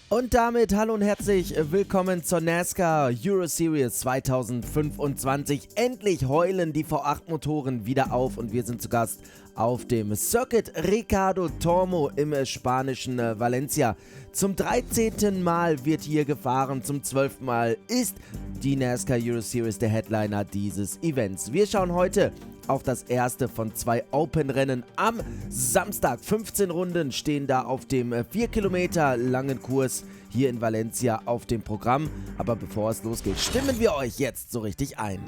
Und damit hallo und herzlich willkommen zur NASCAR Euro Series 2025. Endlich heulen die V8-Motoren wieder auf und wir sind zu Gast auf dem Circuit Ricardo Tormo im spanischen Valencia. Zum 13. Mal wird hier gefahren, zum 12. Mal ist die NASCAR Euro Series der Headliner dieses Events. Wir schauen heute auf das erste von 2 Open-Rennen am Samstag. 15 Runden stehen da auf dem 4 Kilometer langen Kurs hier in Valencia auf dem Programm. Aber bevor es losgeht, stimmen wir euch jetzt so richtig ein.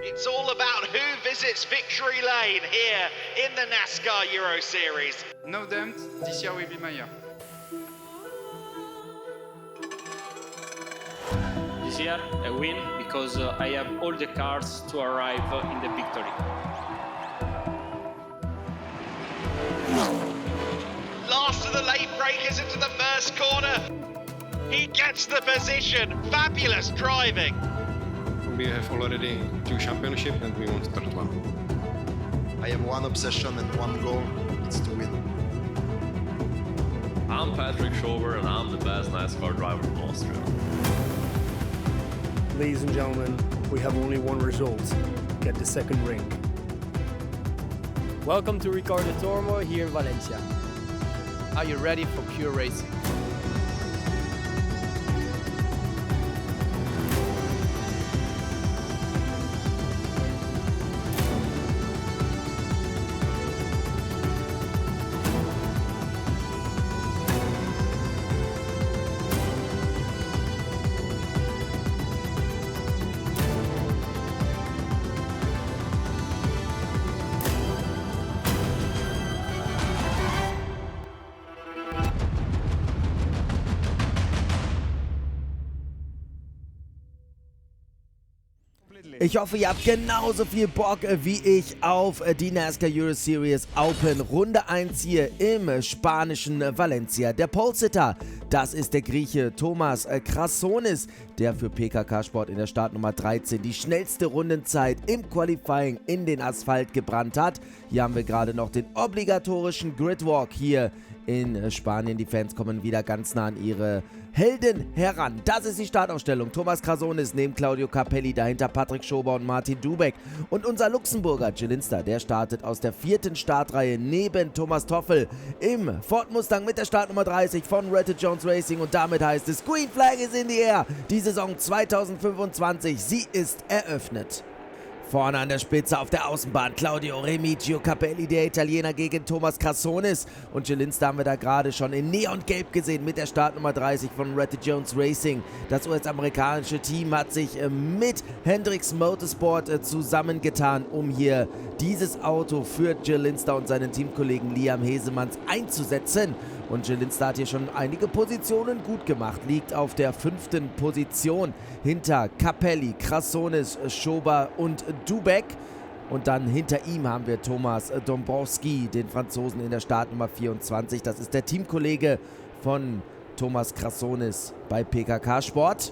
It's all about who visits Victory Lane here in the NASCAR Euro Series. No doubt, this year will be my year. This year a win because I have all the cars to arrive in the victory. Last of the late breakers into the first corner. He gets the position. Fabulous driving. We have already 2 championships and we want third one. I have one obsession and one goal, it's to win. I'm Patrick Schober and I'm the best NASCAR driver from Austria. Ladies and gentlemen, we have only one result. Get the second ring. Welcome to Ricardo Tormo here in Valencia. Are you ready for pure racing? Ich hoffe, ihr habt genauso viel Bock wie ich auf die NASCAR Euro Series Open Runde 1 hier im spanischen Valencia. Der Pole-Sitter, das ist der Grieche Thomas Krassonis, der für PKK Sport in der Startnummer 13 die schnellste Rundenzeit im Qualifying in den Asphalt gebrannt hat. Hier haben wir gerade noch den obligatorischen Gridwalk hier in Spanien. Die Fans kommen wieder ganz nah an ihre Helden heran. Das ist die Startaufstellung. Thomas Krassonis neben Claudio Capelli, dahinter Patrick Schober und Martin Dubek. Und unser Luxemburger Jelinster, der startet aus der 4. Startreihe neben Thomas Toffel im Ford Mustang mit der Startnummer 30 von Rette Jones Racing. Und damit heißt es, Green Flag is in the air. Die Saison 2025, sie ist eröffnet. Vorne an der Spitze auf der Außenbahn Claudio Remigio Capelli, der Italiener, gegen Thomas Krassonis. Und Jelinster haben wir da gerade schon in Neongelb gesehen mit der Startnummer 30 von Rette Jones Racing. Das US-amerikanische Team hat sich mit Hendricks Motorsport zusammengetan, um hier dieses Auto für Jelinster und seinen Teamkollegen Liam Hesemanns einzusetzen. Und Jelinster hat hier schon einige Positionen gut gemacht, liegt auf der 5. Position hinter Capelli, Krassonis, Schober und Dubek. Und dann hinter ihm haben wir Thomas Dombrowski, den Franzosen in der Startnummer 24. Das ist der Teamkollege von Thomas Krassonis bei PKK Sport.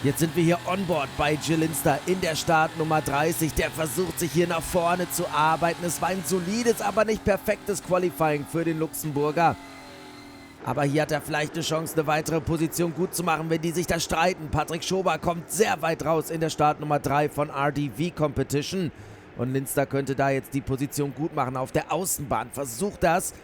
Jetzt sind wir hier onboard bei Jelinster in der Startnummer 30. Der versucht sich hier nach vorne zu arbeiten. Es war ein solides, aber nicht perfektes Qualifying für den Luxemburger. Aber hier hat er vielleicht eine Chance, eine weitere Position gut zu machen, wenn die sich da streiten. Patrick Schober kommt sehr weit raus in der Startnummer 3 von RDV Competition. Und Linster könnte da jetzt die Position gut machen auf der Außenbahn. Versucht das.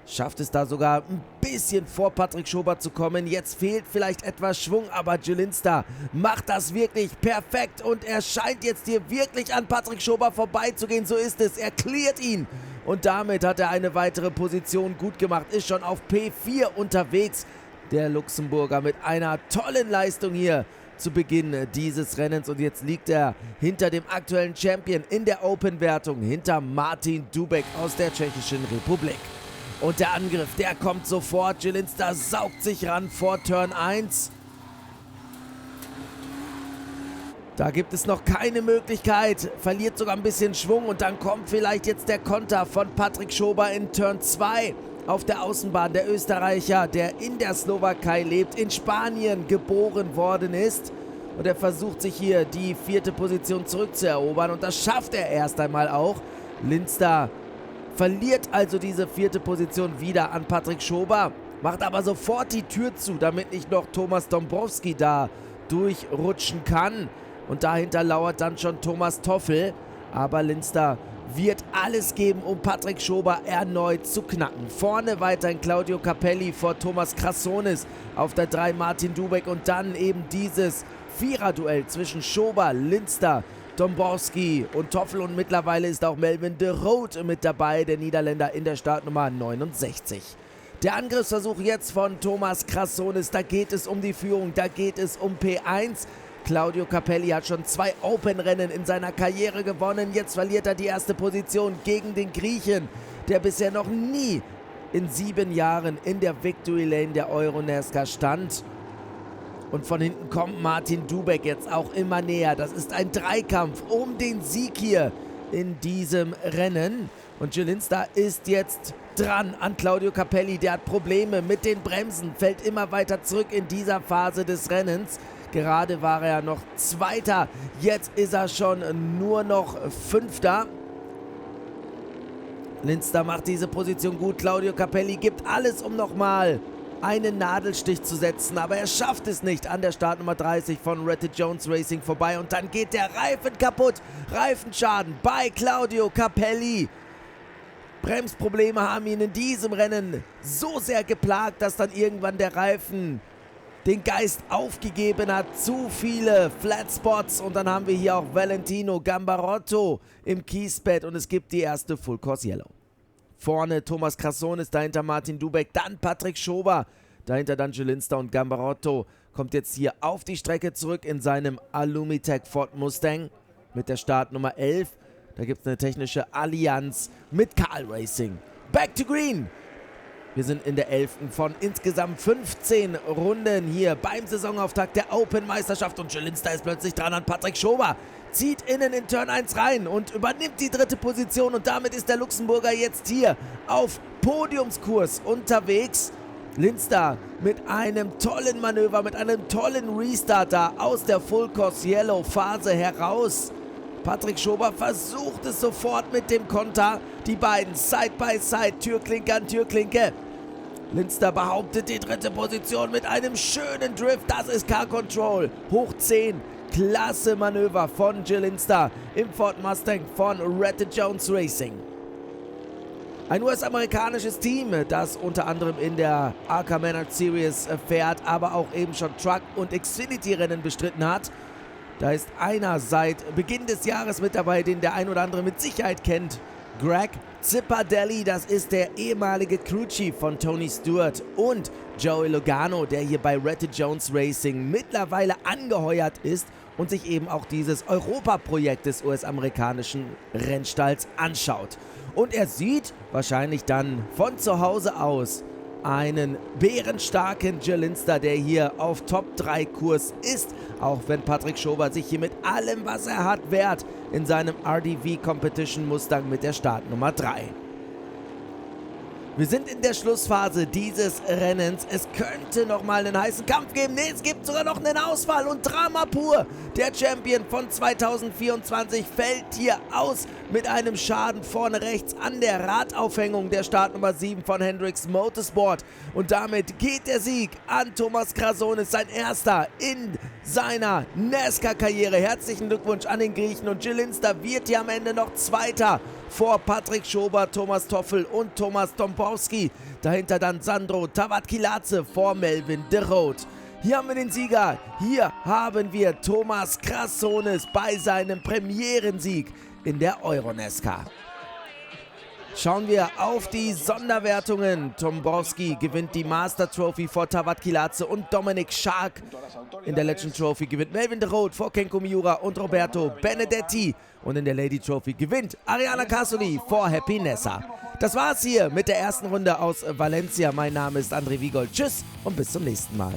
Schafft es da sogar ein bisschen vor Patrick Schober zu kommen. Jetzt fehlt vielleicht etwas Schwung, aber Jelinster macht das wirklich perfekt. Und er scheint jetzt hier wirklich an Patrick Schober vorbeizugehen. So ist es. Er cleart ihn. Und damit hat er eine weitere Position gut gemacht. Ist schon auf P4 unterwegs. Der Luxemburger mit einer tollen Leistung hier zu Beginn dieses Rennens. Und jetzt liegt er hinter dem aktuellen Champion in der Open-Wertung. Hinter Martin Dubek aus der Tschechischen Republik. Und der Angriff, der kommt sofort. Jelinster saugt sich ran vor Turn 1. Da gibt es noch keine Möglichkeit. Verliert sogar ein bisschen Schwung. Und dann kommt vielleicht jetzt der Konter von Patrick Schober in Turn 2. Auf der Außenbahn, der Österreicher, der in der Slowakei lebt, in Spanien geboren worden ist. Und er versucht sich hier die 4. Position zurückzuerobern. Und das schafft er erst einmal auch. Linster verliert also diese 4. Position wieder an Patrick Schober, macht aber sofort die Tür zu, damit nicht noch Thomas Dąbrowski da durchrutschen kann. Und dahinter lauert dann schon Thomas Toffel. Aber Lindster wird alles geben, um Patrick Schober erneut zu knacken. Vorne weiterhin Claudio Capelli vor Thomas Krassonis, auf der 3 Martin Dubek und dann eben dieses Viererduell zwischen Schober, Lindster, Dąbrowski und Toffel und mittlerweile ist auch Melvin de Rood mit dabei, der Niederländer in der Startnummer 69. Der Angriffsversuch jetzt von Thomas Krassonis, da geht es um die Führung, da geht es um P1. Claudio Capelli hat schon 2 Open-Rennen in seiner Karriere gewonnen. Jetzt verliert er die 1. Position gegen den Griechen, der bisher noch nie in 7 Jahren in der Victory Lane der Euro-NASCAR stand. Und von hinten kommt Martin Dubek jetzt auch immer näher. Das ist ein Dreikampf um den Sieg hier in diesem Rennen. Und Jill Lindster ist jetzt dran an Claudio Capelli. Der hat Probleme mit den Bremsen, fällt immer weiter zurück in dieser Phase des Rennens. Gerade war er noch Zweiter, jetzt ist er schon nur noch Fünfter. Lindster macht diese Position gut. Claudio Capelli gibt alles, um nochmal einen Nadelstich zu setzen, aber er schafft es nicht an der Startnummer 30 von Retted Jones Racing vorbei und dann geht der Reifen kaputt. Reifenschaden bei Claudio Capelli. Bremsprobleme haben ihn in diesem Rennen so sehr geplagt, dass dann irgendwann der Reifen den Geist aufgegeben hat. Zu viele Flatspots und dann haben wir hier auch Valentino Gambarotto im Kiesbett und es gibt die erste Full Course Yellow. Vorne Thomas Krassonis, dahinter Martin Dubek, dann Patrick Schober, dahinter dann Jill Lindster und Gambarotto kommt jetzt hier auf die Strecke zurück in seinem Alumitech Ford Mustang mit der Startnummer 11. Da gibt es eine technische Allianz mit Carl Racing. Back to Green! Wir sind in der 11. von insgesamt 15 Runden hier beim Saisonauftakt der Open-Meisterschaft und Jill Lindster ist plötzlich dran an Patrick Schober. Zieht innen in Turn 1 rein und übernimmt die 3. Position und damit ist der Luxemburger jetzt hier auf Podiumskurs unterwegs. Lindster mit einem tollen Manöver, mit einem tollen Restart da aus der Full Course Yellow Phase heraus. Patrick Schober versucht es sofort mit dem Konter. Die beiden Side by Side, Türklinke an Türklinke. Lindster behauptet die 3. Position mit einem schönen Drift. Das ist Car Control. Hoch 10. Klasse Manöver von Jill Lindster im Ford Mustang von Retted Jones Racing. Ein US-amerikanisches Team, das unter anderem in der ARCA Menard Series fährt, aber auch eben schon Truck- und Xfinity-Rennen bestritten hat. Da ist einer seit Beginn des Jahres mit dabei, den der ein oder andere mit Sicherheit kennt. Greg Zipadelli, das ist der ehemalige Crew Chief von Tony Stewart. Und Joey Logano, der hier bei Retted Jones Racing mittlerweile angeheuert ist und sich eben auch dieses Europaprojekt des US-amerikanischen Rennstalls anschaut. Und er sieht wahrscheinlich dann von zu Hause aus einen bärenstarken Jill Lindster, der hier auf Top-3-Kurs ist, auch wenn Patrick Schober sich hier mit allem, was er hat, wehrt in seinem RDV Competition Mustang mit der Startnummer 3. Wir sind in der Schlussphase dieses Rennens. Es könnte nochmal einen heißen Kampf geben. Nee, es gibt sogar noch einen Ausfall und Drama pur. Der Champion von 2024 fällt hier aus mit einem Schaden vorne rechts an der Radaufhängung der Startnummer 7 von Hendricks Motorsport. Und damit geht der Sieg an Thomas Krassonis, sein erster in seiner NASCAR-Karriere. Herzlichen Glückwunsch an den Griechen und Jill Lindster wird hier am Ende noch Zweiter vor Patrick Schober, Thomas Toffel und Thomas Dąbrowski. Dahinter dann Sandro Tavatkiladze vor Melvin de Rood. Hier haben wir den Sieger. Hier haben wir Thomas Krassonis bei seinem Premierensieg in der Euro-NASCAR. Schauen wir auf die Sonderwertungen. Dąbrowski gewinnt die Master Trophy vor Tavatkiladze und Dominik Schark. In der Legend Trophy gewinnt Melvin de Rood vor Kenko Miura und Roberto Benedetti. Und in der Lady Trophy gewinnt Ariana Casoli vor Happy Nessa. Das war's hier mit der ersten Runde aus Valencia. Mein Name ist André Wiegold. Tschüss und bis zum nächsten Mal.